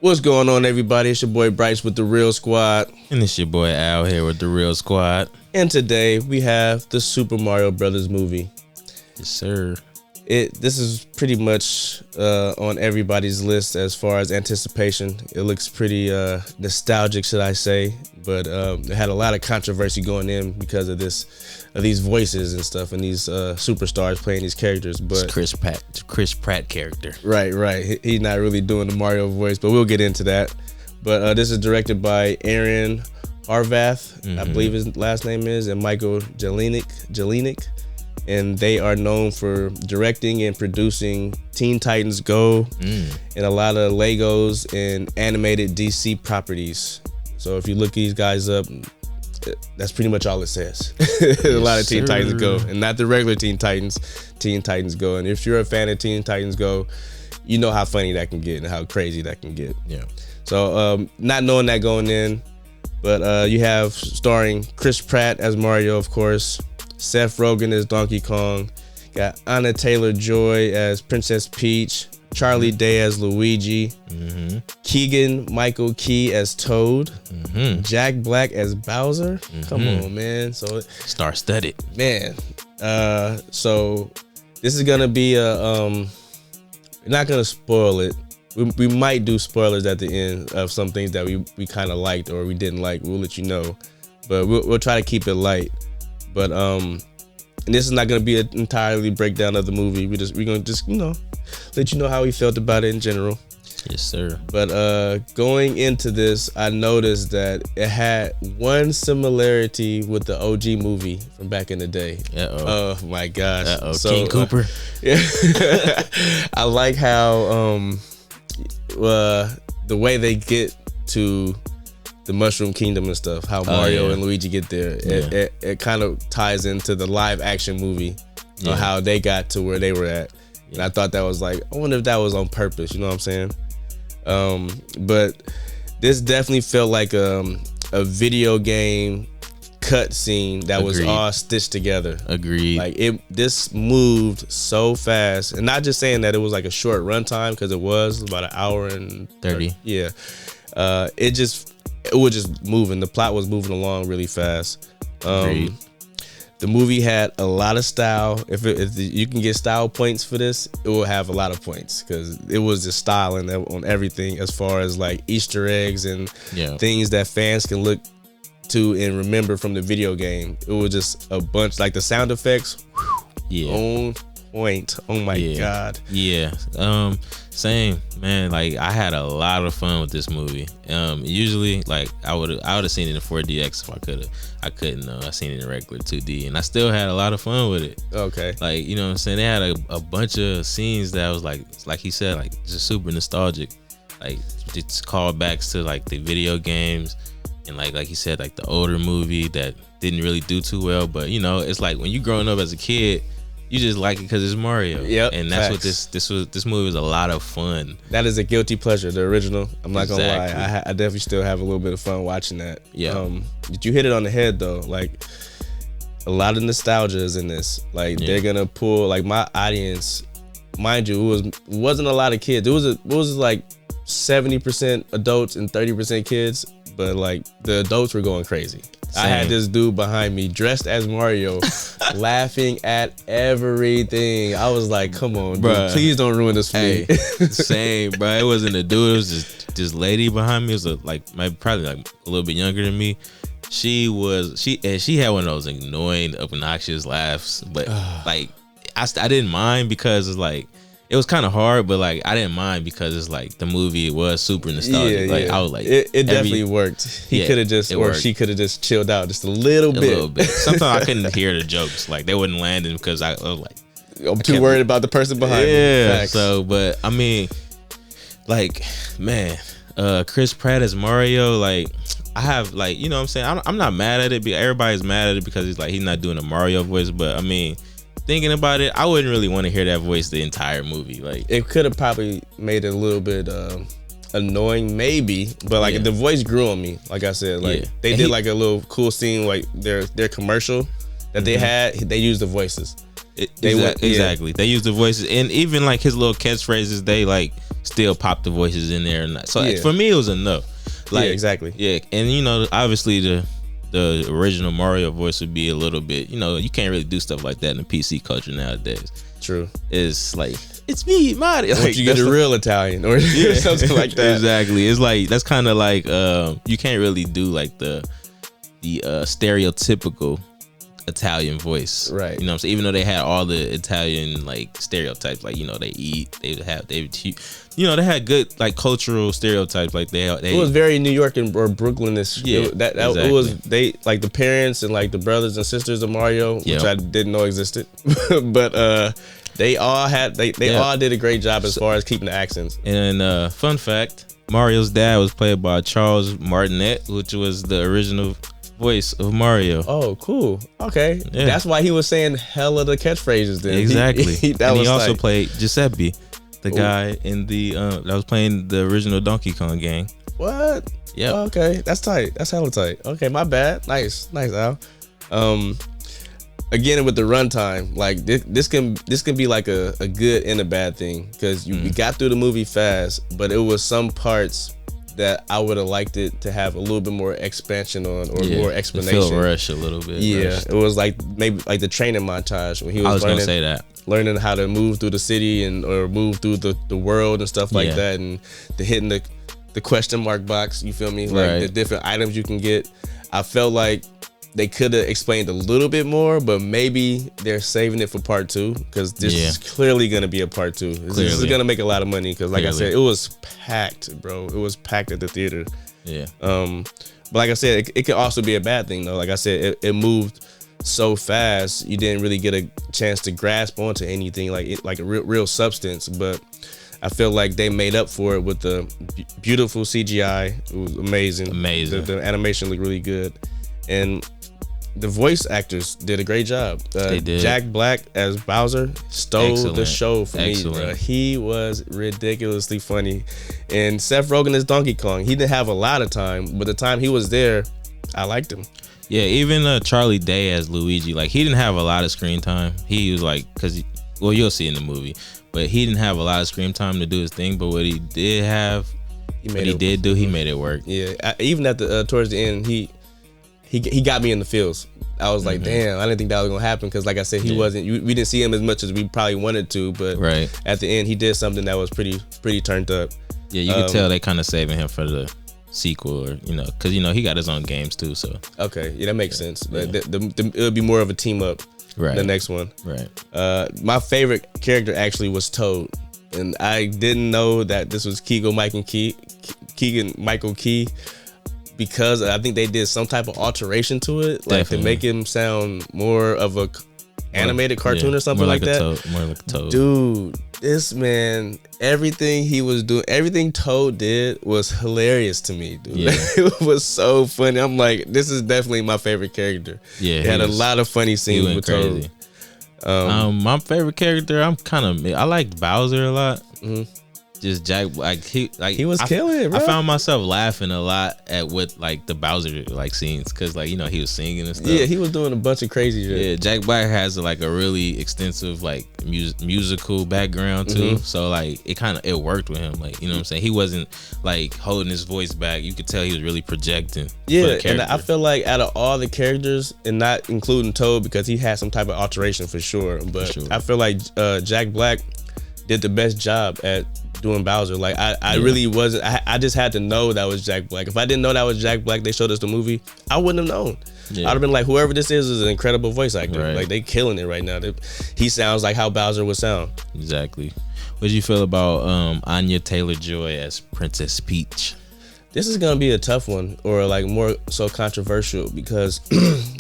What's going on, everybody? It's your boy Bryce with The Real Squad. And it's your boy Al here with The Real Squad. And today we have the Super Mario Brothers movie. Yes, sir. This is pretty much on everybody's list as far as anticipation. It looks pretty nostalgic, should I say. But it had a lot of controversy going in because of these voices and stuff, and these superstars playing these characters. But It's Chris Pratt character. Right. He's not really doing the Mario voice, but we'll get into that. But this is directed by Aaron Harvath, I believe his last name is, and Michael Jelenic. And they are known for directing and producing Teen Titans Go and a lot of Legos and animated DC properties. So if you look these guys up, that's pretty much all it says. A lot of Teen Titans Go, and not the regular Teen Titans Go. And if you're a fan of Teen Titans Go, you know how funny that can get and how crazy that can get. Yeah. So not knowing that going in, but you have starring Chris Pratt as Mario, of course. Seth Rogen as Donkey Kong. Got Anna Taylor-Joy as Princess Peach. Charlie Day as Luigi. Keegan Michael Key as Toad. Jack Black as Bowser. Come on, man. So Star-studded. Man. So this is gonna be we're not gonna spoil it. We might do spoilers at the end of some things that we kind of liked or we didn't like. We'll let you know, but we'll try to keep it light. But and this is not gonna be an entirely breakdown of the movie. We're gonna just let you know how we felt about it in general. Yes, sir. But going into this, I noticed that it had one similarity with the OG movie from back in the day. Oh my gosh. So, King Cooper. Yeah. I like how the way they get to the Mushroom Kingdom and stuff, how Mario and Luigi get there. It kind of ties into the live action movie on how they got to where they were at. And I thought that was like, I wonder if that was on purpose, you know what I'm saying? But this definitely felt like a video game cut scene that was all stitched together. Agreed. Like this moved so fast, and not just saying that it was like a short runtime, because it was about an hour and 30. Yeah. It was just moving. The plot was moving along really fast. The movie had a lot of style. If you can get style points for this, it will have a lot of points, because it was just styling on everything as far as like Easter eggs and things that fans can look to and remember from the video game. It was just a bunch, like the sound effects. On point. Oh my god. Yeah. Same, man. Like I had a lot of fun with this movie. Usually, like I would have seen it in 4DX if I could have. I couldn't though. I seen it in regular 2D, and I still had a lot of fun with it. Okay. Like, you know what I'm saying? They had a bunch of scenes that was like he said, like just super nostalgic. Like it's callbacks to like the video games, and like he said, like the older movie that didn't really do too well. But it's like when you growing up as a kid, you just like it because it's Mario. Yep. And that's what this movie was, a lot of fun. That is a guilty pleasure, the original. I'm not gonna lie. I definitely still have a little bit of fun watching that. Yeah. Did you hit it on the head though? Like a lot of nostalgia is in this. Like they're gonna pull, like my audience, mind you, it wasn't a lot of kids. It was like 70% adults and 30% kids, but like the adults were going crazy. Same. I had this dude behind me dressed as Mario laughing at everything. I was like, come on, dude, bruh, please don't ruin this for me. Same, bro. It wasn't a dude. It was just this lady behind me. It was probably like a little bit younger than me. She had one of those annoying, obnoxious laughs, but like I didn't mind, because it's like it was kind of hard, but like I didn't mind because it's like the movie was super nostalgic. I was like, it definitely worked. He could have just, or she could have just chilled out just a little bit. Sometimes I couldn't hear the jokes, like they wouldn't land in, because I was like, I'm too worried about the person behind me. Yeah. So, but I mean, like, man, Chris Pratt as Mario, like I have, like, you know what I'm saying? I'm not mad at it, because everybody's mad at it because he's not doing a Mario voice, but I mean, thinking about it, I wouldn't really want to hear that voice the entire movie. Like it could have probably made it a little bit annoying, maybe, but like the voice grew on me. Like I said, like they did like a little cool scene, like their commercial that they had. They used the voices. Exactly. They use the voices, and even like his little catchphrases, they like still pop the voices in there. And so for me, it was enough. Like, yeah, exactly. Yeah, and obviously the original Mario voice would be a little bit. You can't really do stuff like that in the PC culture nowadays. True. It's like, it's me, Mario. Once you get a real Italian or something like that. Exactly. It's like, that's kind of like you can't really do like the stereotypical Italian voice, right? You know what I'm saying? Even though they had all the Italian like stereotypes, like they eat, they had good like cultural stereotypes, like they it was very New York or Brooklynish. Exactly. It was they like the parents and like the brothers and sisters of Mario, which I didn't know existed, but they all did a great job as far as keeping the accents. And fun fact, Mario's dad was played by Charles Martinet, which was the original voice of Mario. Oh, cool. Okay. Yeah. That's why he was saying hella the catchphrases then. Exactly. He also played Giuseppe, the guy in the that was playing the original Donkey Kong game. What? Yeah. Okay. That's tight. That's hella tight. Okay, my bad. Nice, Al. Again with the runtime, like this can be like a good and a bad thing, because you got through the movie fast, but it was some parts that I would have liked it to have a little bit more expansion on, or more explanation. Feel rush a little bit. Yeah, rushed. It was like maybe like the training montage when he was gonna say that, learning how to move through the city or move through the world and stuff like that, and hitting the question mark box. You feel me? Like the different items you can get. I felt like they could have explained a little bit more, but maybe they're saving it for part 2, because this is clearly going to be a part 2. This is going to make a lot of money, because like I said, it was packed, bro. It was packed at the theater. Yeah. But like I said, it could also be a bad thing though. Like I said, it moved so fast, you didn't really get a chance to grasp onto anything like a real substance. But I feel like they made up for it with the beautiful CGI. It was amazing. The animation looked really good, and the voice actors did a great job. They did. Jack Black as Bowser stole the show for me, Excellent. bro. He was ridiculously funny. And Seth Rogen as Donkey Kong, he didn't have a lot of time, but the time he was there, I liked him. Yeah, even Charlie Day as Luigi, like he didn't have a lot of screen time. He was like, you'll see in the movie, but he didn't have a lot of screen time to do his thing. But what he did have, he made it work. Yeah, even at the towards the end, he got me in the feels. I was like, damn, I didn't think that was gonna happen, because like I said, he wasn't. We didn't see him as much as we probably wanted to, but at the end, he did something that was pretty turned up. Yeah, you could tell they kind of saving him for the sequel, or because he got his own games too. So okay, yeah, that makes sense. But it'll be more of a team up. The next one. My favorite character actually was Toad, and I didn't know that this was Keegan Michael Key, because I think they did some type of alteration to it, like to make him sound more of a animated cartoon or something like that. More like a Toad. Dude, this man, everything he was doing, everything Toad did was hilarious to me, dude. Yeah. It was so funny. I'm like, this is definitely my favorite character. Yeah, he had a lot of funny scenes with crazy. Toad. My favorite character, I liked Bowser a lot. Mm-hmm. Just Jack, he was killing it, bro. I found myself laughing a lot at what like the Bowser like scenes, because like he was singing and stuff. Yeah, he was doing a bunch of crazy shit. Yeah, Jack Black has like a really extensive like musical background too, so like it worked with him. Like what I'm saying, he wasn't like holding his voice back. You could tell he was really projecting. Yeah, and I feel like out of all the characters, and not including Toad because he had some type of alteration for sure, but I feel like Jack Black did the best job at doing Bowser. Like I really wasn't. I just had to know that was Jack Black. If I didn't know that was Jack Black, they showed us the movie, I wouldn't have known. I'd have been like, whoever this is an incredible voice actor. Right. Like they killing it right now. He sounds like how Bowser would sound. Exactly. What did you feel about Anya Taylor-Joy as Princess Peach? This is gonna be a tough one, or like more so controversial, because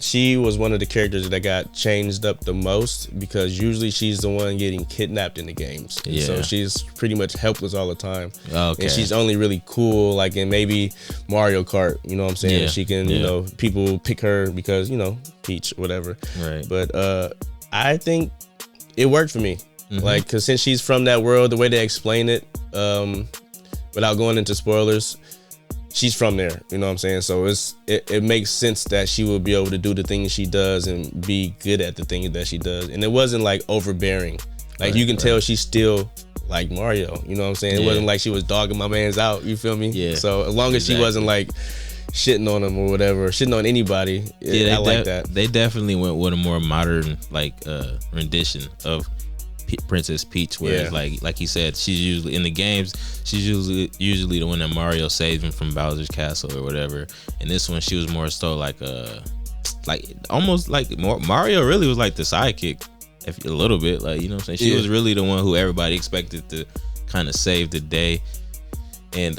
she was one of the characters that got changed up the most, because usually she's the one getting kidnapped in the games. Yeah. So she's pretty much helpless all the time. Okay. And she's only really cool like in maybe Mario Kart, you know what I'm saying? Yeah. She can, people pick her because, Peach, whatever. Right. But I think it worked for me. Like, cause since she's from that world, the way they explain it, without going into spoilers, she's from there, you know what I'm saying? So it makes sense that she will be able to do the things she does and be good at the things that she does. And it wasn't like overbearing. Like you can tell she's still like Mario, you know what I'm saying? It wasn't like she was dogging my man's out, you feel me? Yeah. So as long as she wasn't like shitting on him or whatever, shitting on anybody, I like that. They definitely went with a more modern like rendition of Princess Peach, whereas like he said, she's usually in the games, she's usually the one that Mario saves him from Bowser's castle or whatever. And this one, she was more so like almost like Mario really was like the sidekick, if a little bit, like, you know what I'm saying? She was really the one who everybody expected to kind of save the day. And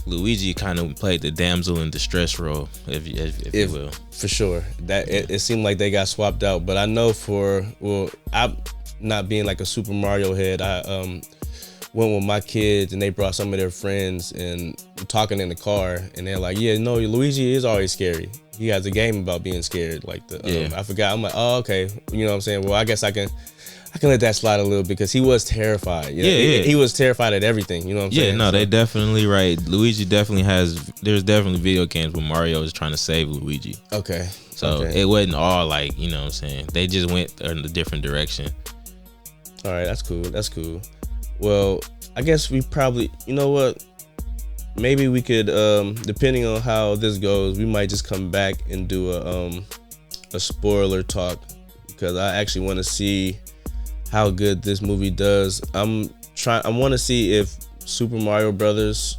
Luigi kind of played the damsel in distress role, if you will. For sure. That it seemed like they got swapped out, but I know I'm not being like a Super Mario head, I went with my kids and they brought some of their friends and we're talking in the car and they're like, yeah, no, Luigi is always scary. He has a game about being scared. Like I forgot. I'm like, oh, okay. You know what I'm saying? Well, I guess I can let that slide a little because he was terrified. You know? He was terrified at everything. You know what I'm saying? Yeah, no, they definitely right. Luigi definitely there's definitely video games where Mario is trying to save Luigi. Okay. So it wasn't all like, you know what I'm saying? They just went in a different direction. All right, that's cool. Well, I guess we probably, you know what? Maybe we could, depending on how this goes, we might just come back and do a spoiler talk because I actually want to see how good this movie does. I want to see if Super Mario Brothers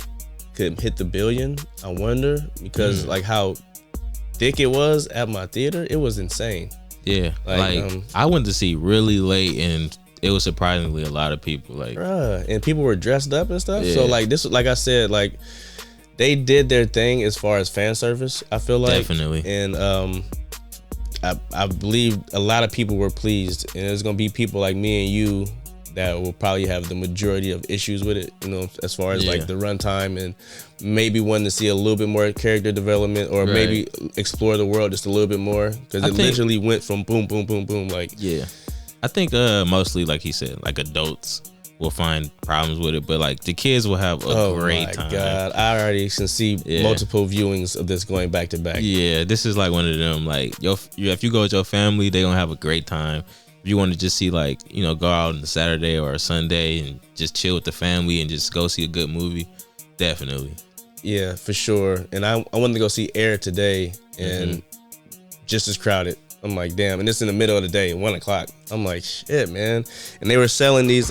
could hit the billion. I wonder because like how thick it was at my theater, it was insane. Yeah, like I went to see really late and it was surprisingly a lot of people, like, and people were dressed up and stuff. So like this, like I said, like they did their thing as far as fan service. I feel like definitely, and I believe a lot of people were pleased, and there's gonna be people like me and you that will probably have the majority of issues with it. You know, as far as like the runtime and maybe wanting to see a little bit more character development or maybe explore the world just a little bit more because it literally went from boom, boom, boom, boom, like I think mostly, like he said, like adults will find problems with it, but like the kids will have a great time. Oh my God, I already can see multiple viewings of this going back to back. Yeah, this is like one of them. Like if you go with your family, they gonna have a great time. If you want to just see like, you know, go out on a Saturday or a Sunday and just chill with the family and just go see a good movie, definitely. Yeah, for sure. And I wanted to go see Air today and just as crowded. I'm like, damn, and it's in the middle of the day, 1:00. I'm like, shit, man. And they were selling these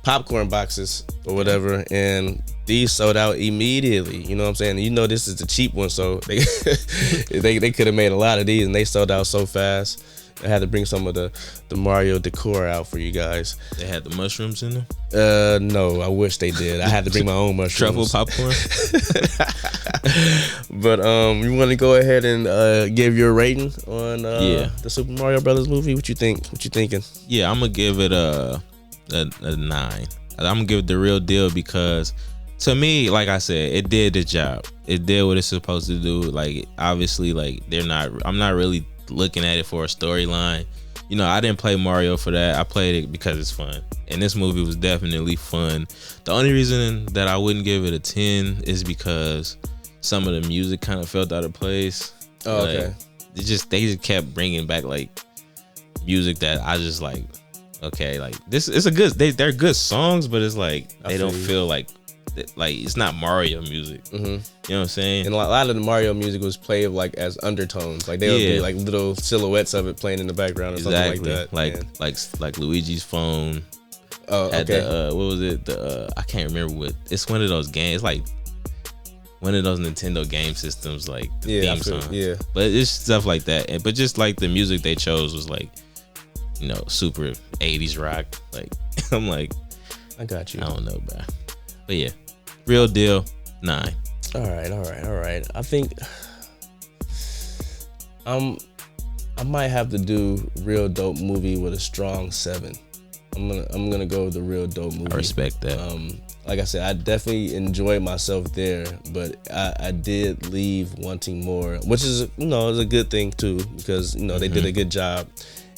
popcorn boxes or whatever, and these sold out immediately. You know what I'm saying? You know, this is the cheap one, so they they could have made a lot of these, and they sold out so fast. I had to bring some of the Mario decor out for you guys. They had the mushrooms in them? No, I wish they did. I had to bring my own mushrooms. Truffle popcorn? But you want to go ahead and give your rating on the Super Mario Brothers movie? What you think? What you thinking? Yeah, I'm gonna give it a 9. I'm gonna give it the real deal because to me, like I said, it did the job. It did what it's supposed to do. Like obviously, like I'm not really looking at it for a storyline. You know, I didn't play Mario for that. I played it because it's fun. And this movie was definitely fun. The only reason that I wouldn't give it a 10 is because some of the music kind of felt out of place. Oh, okay. Like, they just kept bringing back like music that I just like, okay, like this is a good, they're good songs, but it's like they don't feel like it's not Mario music. You know what I'm saying? And a lot of the Mario music was played like as undertones. Like there would be like little silhouettes of it playing in the background or something like that. Like Luigi's phone. Oh, had the, what was it? I can't remember what. It's one of those games, like one of those Nintendo game systems, like the theme song. Yeah. But it's stuff like that. But just like the music they chose was like, you know, super 80s rock. Like I'm like, I got you. I don't know, bro. But yeah, real deal, 9. All right. I think I might have to do real dope movie with a strong 7. I'm gonna go with the real dope movie. I respect that. Like I said, I definitely enjoyed myself there, but I did leave wanting more, which is, you know, is a good thing too, because, you know, they did a good job.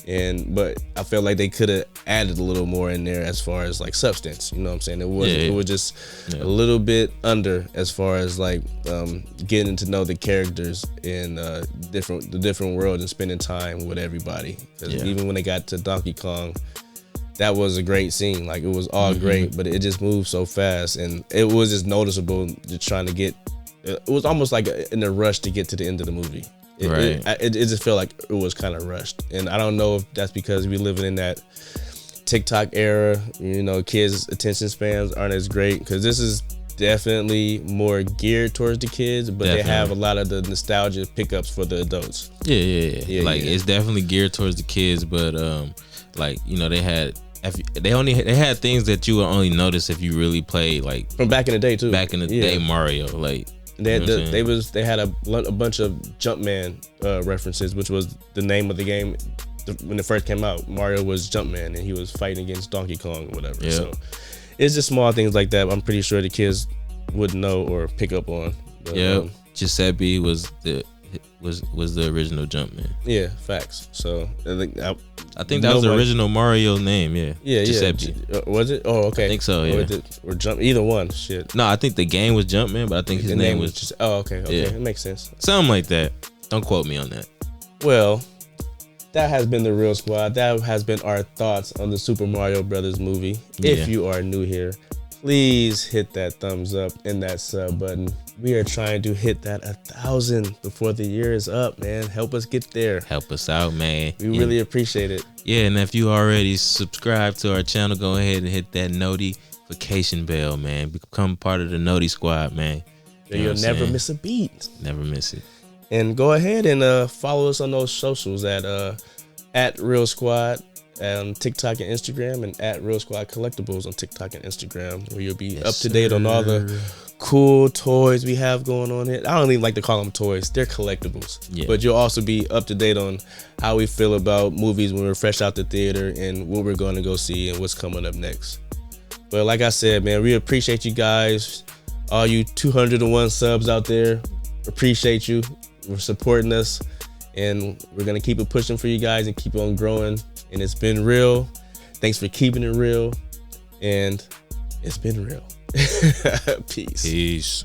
But I felt like they could have added a little more in there as far as like substance. You know what I'm saying? It was just a little bit under as far as like getting to know the characters in the different world and spending time with everybody. Even when they got to Donkey Kong, that was a great scene. Like, it was all great, but it just moved so fast, and it was just noticeable just trying to get. It was almost like in a rush to get to the end of the movie. It just felt like it was kind of rushed, and I don't know if that's because we living in that TikTok era. You know, kids' attention spans aren't as great, because this is definitely more geared towards the kids, but they have a lot of the nostalgia pickups for the adults. It's definitely geared towards the kids, but like, you know, they had things that you would only notice if you really played, like, from back in the day too. Back in the day, Mario, like. They had a bunch of Jumpman references, which was the name of the game when it first came out. Mario was Jumpman, and he was fighting against Donkey Kong or whatever. Yeah. So it's just small things like that I'm pretty sure the kids wouldn't know or pick up on. But, Giuseppe was the original Jumpman. Yeah, facts. So I think that was the original Mario name. Giuseppe. Was it? Oh, okay. I think so. Yeah. Or Jump, either one. Shit. No, I think the game was Jumpman, but I think his name was just. Oh, okay. Yeah. It makes sense. Something like that. Don't quote me on that. Well, that has been the Real Squad. That has been our thoughts on the Super Mario Brothers movie. If you are new here, please hit that thumbs up and that sub button. We are trying to hit that 1,000 before the year is up, man. Help us get there. Help us out, man. We really appreciate it. Yeah, and if you already subscribed to our channel, go ahead and hit that notification bell, man. Become part of the Noti Squad, man. You'll never miss a beat. Never miss it. And go ahead and follow us on those socials at Real Squad on TikTok and Instagram, and at Real Squad Collectibles on TikTok and Instagram, where you'll be up to date on all the cool toys we have going on here. I don't even like to call them toys. They're collectibles. Yeah. But you'll also be up to date on how we feel about movies when we're fresh out the theater, and what we're going to go see and what's coming up next. But like I said, man, we appreciate you guys. All you 201 subs out there, appreciate you for supporting us. And we're going to keep it pushing for you guys and keep on growing. And it's been real. Thanks for keeping it real. And it's been real. Peace.